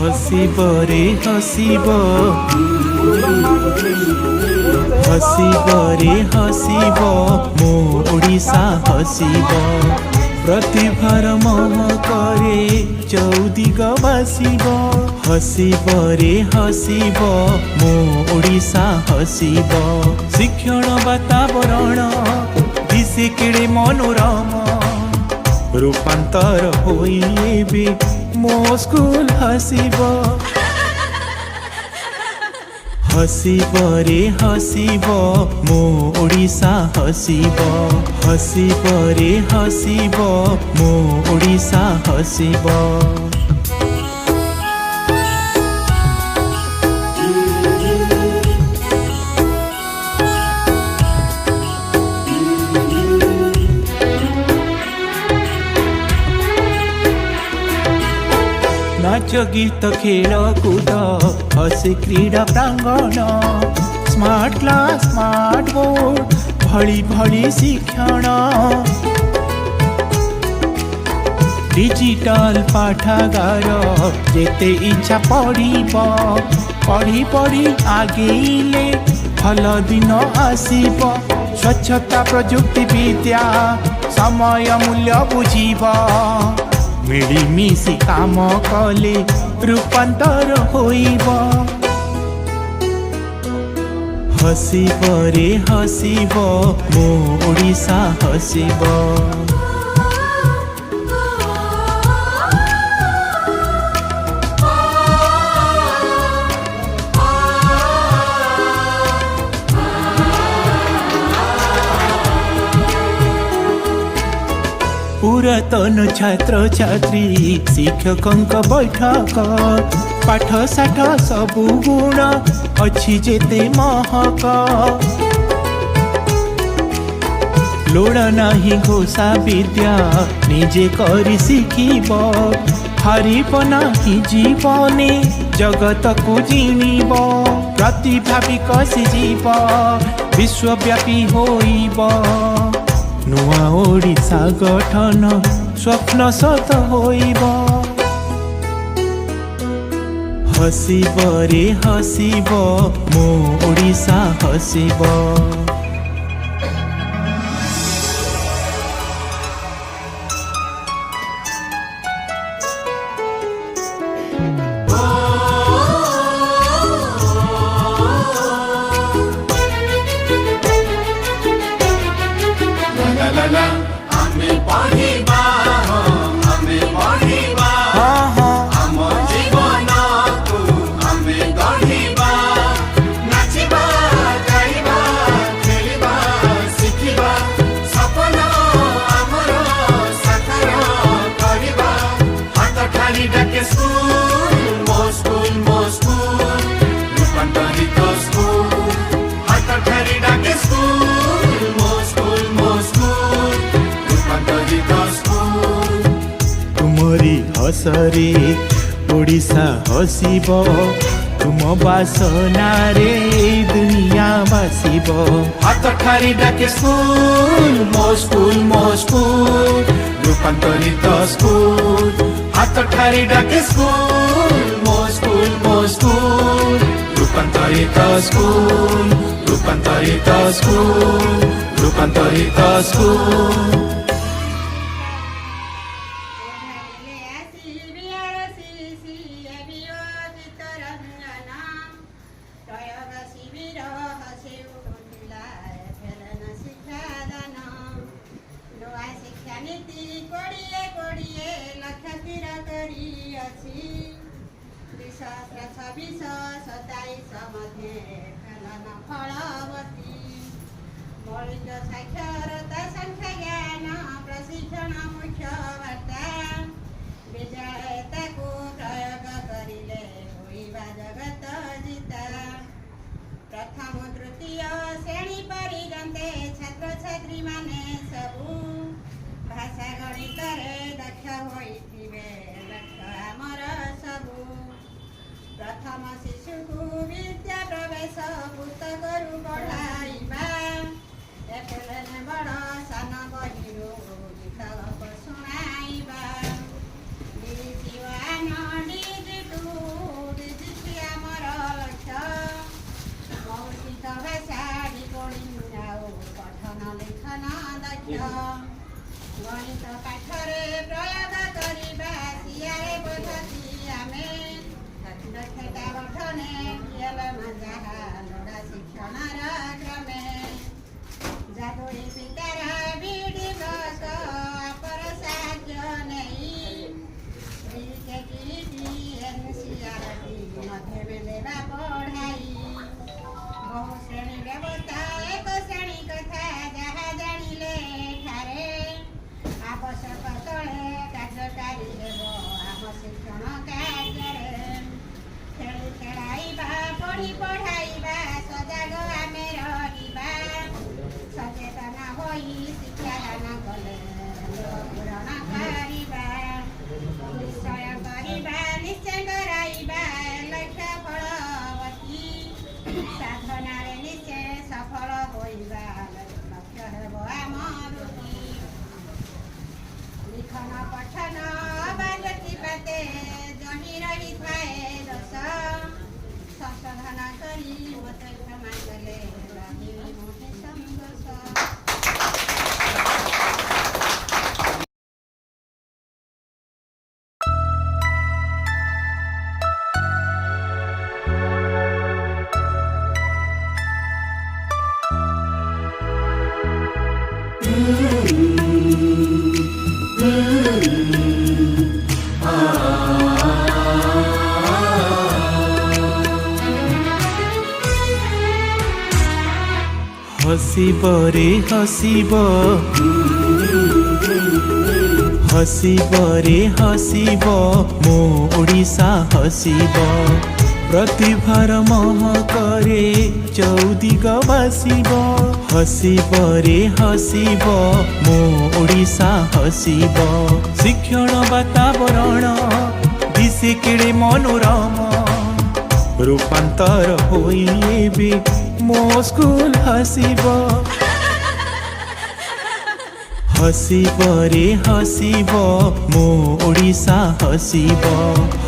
हसीब रे हसीब हसीब रे हसीब मो ओडिशा हसीब प्रतिभार महकरे चौदिग बासिब हसीब रे हसीब मो ओडिशा हसीब शिक्षण वातावरण दिशे केड़े मनोरम रूपांतर होइबे मो स्कूल हसीब हसीब रे हसीब मो ओडिशा हसीब हसीब रे हसीब मो ओडिशा हसीब नाच गीत खेल कूद हसी क्रीड़ा प्रांगण स्मार्ट क्लास स्मार्ट बोर्ड भली भली शिक्षण डिजिटल पाठागार जेते इच्छा पढ़ी पढ़ी आगेले भल दिन आसीब स्वच्छता प्रजुक्ति विद्या समय मूल्य बुझीब मिलीमिशी काम कले रूपांतर होइब हसीब रे हसीब मो ओडिशा हसीब पुरातन छात्र छात्री शिक्षकों बैठक पाठ साठ सबु गुण अच्छी जेते महक लोड़ नाही घोषा विद्या निजे करी शिखिब हारिब नाही जीवने जगत को जिनिब प्रतिभा विकसी जीव विश्वव्यापी होइब नुआ ओडिशा गठन स्वप्न सत होइब हसीब रे हसीब मो ओडिशा हसीब हसरे ओडिशा हसीब तुम बासना रे दुनिया बासिब हाथ ठारी डाके स्कूल मो स्कूल रूपांतरित स्कूल हाथ ठारी डाके स्कूल मो स्कूल रूपांतरित स्कूल रूपांतरित स्कूल रूपांतरित स्कूल मौलिक साक्षरता संख्या ज्ञान प्रशिक्षण मुख्य वार्ता विद्यालयता को प्रयोग करिले होइबा जगत जिता प्रथम तृतीय श्रेणी पर्यन्ते छात्र छात्री माने सबु भाषा गणित रे दक्ष होइथिबे लक्ष्य आमर सबु प्रथम शिशु को विद्या प्रवेश पुस्तक गरु बढाइबा एपेलेने बड सान बहिरो गीत गप शुणाइबा डिजी वान डिजी टू डिजी थ्री आमर लक्ष्य मौखिक भाषा डिकोडिङ ଆଉ ପଠନ ଲେଖନ ଦକ୍ଷ ଗଣିତ ପାଠରେ ପ୍ରୟୋଗ କରିବା ସିଆରେ ପଦ୍ଧତି ଆମେ ଦକ୍ଷତା ଗଠନେ ଖିଆଲ ଯାହା ଲୋଡ଼ା ଶିକ୍ଷଣର କ୍ରମେ ଯାଦୁଡ଼ି ପିତାର ବିଡ଼ି ବସ ଅପର ସାହାଯ୍ୟ ନେଇ NCERT ମଧ୍ୟରେ ଦେବା ପଢ଼ାଇ ବହୁ ଶ୍ରେଣୀ ବ୍ୟବସ୍ଥା ଏକ ଶ୍ରେଣୀ କଥା ଯାହା ଜାଣିଲେ ଠାରେ ଆବଶ୍ୟକ ତଳେ କାର୍ଯ୍ୟକାରୀ ହେବ ଆମ ଶିକ୍ଷଣ କାର୍ଯ୍ୟରେ ଖେଳି ଖେଳାଇବା ପଢ଼ି ପଢ଼ାଇବା ସଜାଗ ଆମେ ରହିବା ସଚେତନ ହୋଇ ଶିକ୍ଷାଦାନ କଲେ ପୂରଣ କରିବା ନିଶ୍ଚୟ କରିବା ନିଶ୍ଚୟ କରାଇବା ଲକ୍ଷ୍ୟ ଫଳବତୀ ସାଧନାରେ ନିଶ୍ଚୟ ସଫଳ ହୋଇବା ଲକ୍ଷ୍ୟ ହେବ ଆମ ବୃତ୍ତି লিখন পঠন বা জ্যোতিপাতে জহি রহিথায়ে দোষ সংশোধন করি মতে ক্ষমা কলে রহি মোহে সন্তোষ हसीब रे हसीब हसीब रे हसीब मो ओडिशा हसीब प्रतिभार महकरे चौदिग बासिब हसीब रे हसीब मो ओडिशा हसीब शिक्षण वातावरण दिशे केड़े मनोरम रूपांतर होइबे मो स्कूल हसीब हसीब रे हसीब मो ओडिशा हसीब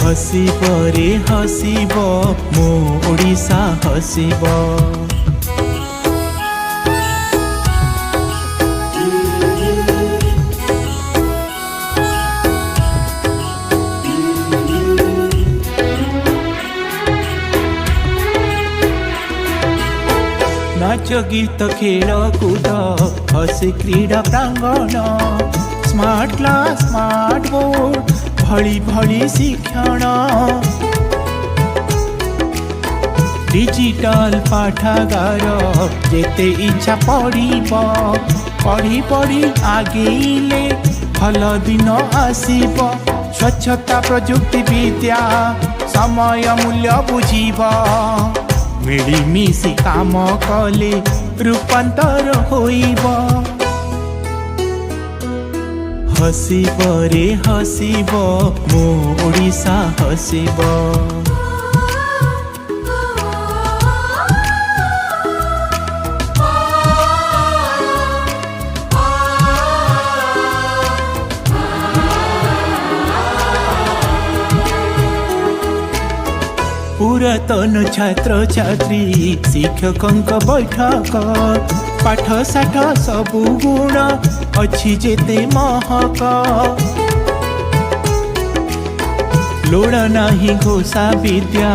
हसीब रे हसीब मो ओडिशा हसीब नाच गीत खेल कूद हसी क्रीड़ा प्रांगण स्मार्ट क्लास स्मार्ट बोर्ड भली भली शिक्षण डिजिटल पाठागार जेते इच्छा पढ़ी पढ़ी आगेले भल दिन आसीब स्वच्छता प्रजुक्ति विद्या समय मूल्य बुझीब मिलिमिशि काम कले रूपांतर होइब हसीब रे हसीब मो ओडिशा हसीब पुरातन छात्र छात्री शिक्षक बैठक पाठ साठ सबु गुण अच्छी जेते महक लोड़ नाही घोषा विद्या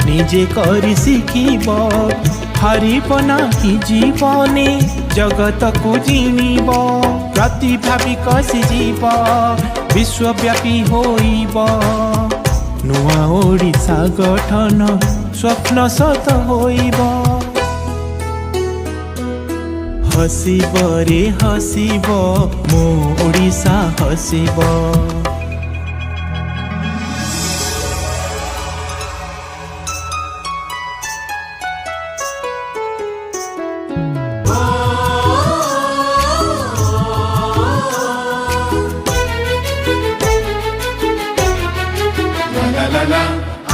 निजे करी शिखिब हारिब नाही जीवने जगत को जिनिब प्रतिभा विकसी जीव विश्वव्यापी होइब नुआ ओडिशा गठन स्वप्न सत होइब हसीब रे हसीब मो ओडिशा हसीब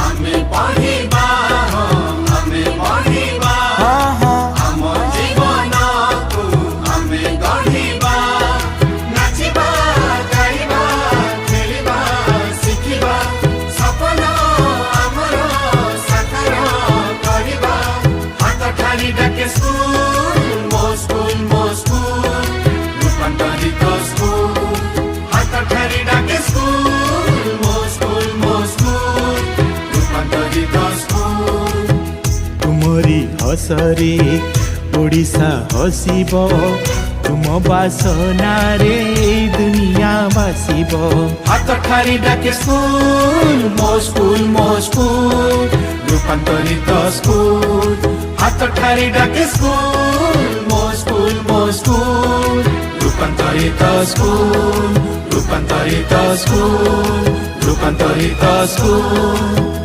ଆମେ ପଢିବା ଆମେ ପଢିବା हाँ ଦେଶରେ ଓଡ଼ିଶା ହସିବ ତୁମ ବାସନାରେ ଦୁନିଆ ବାସିବ ହାତ ଠାରି ଡାକେ ସ୍କୁଲ ମୋ ସ୍କୁଲ ମୋ ସ୍କୁଲ ରୂପାନ୍ତରିତ ସ୍କୁଲ ହାତ ଠାରି ଡାକେ ସ୍କୁଲ ମୋ ସ୍କୁଲ ମୋ ସ୍କୁଲ ରୂପାନ୍ତରିତ ସ୍କୁଲ ରୂପାନ୍ତରିତ ସ୍କୁଲ ରୂପାନ୍ତରିତ ସ୍କୁଲ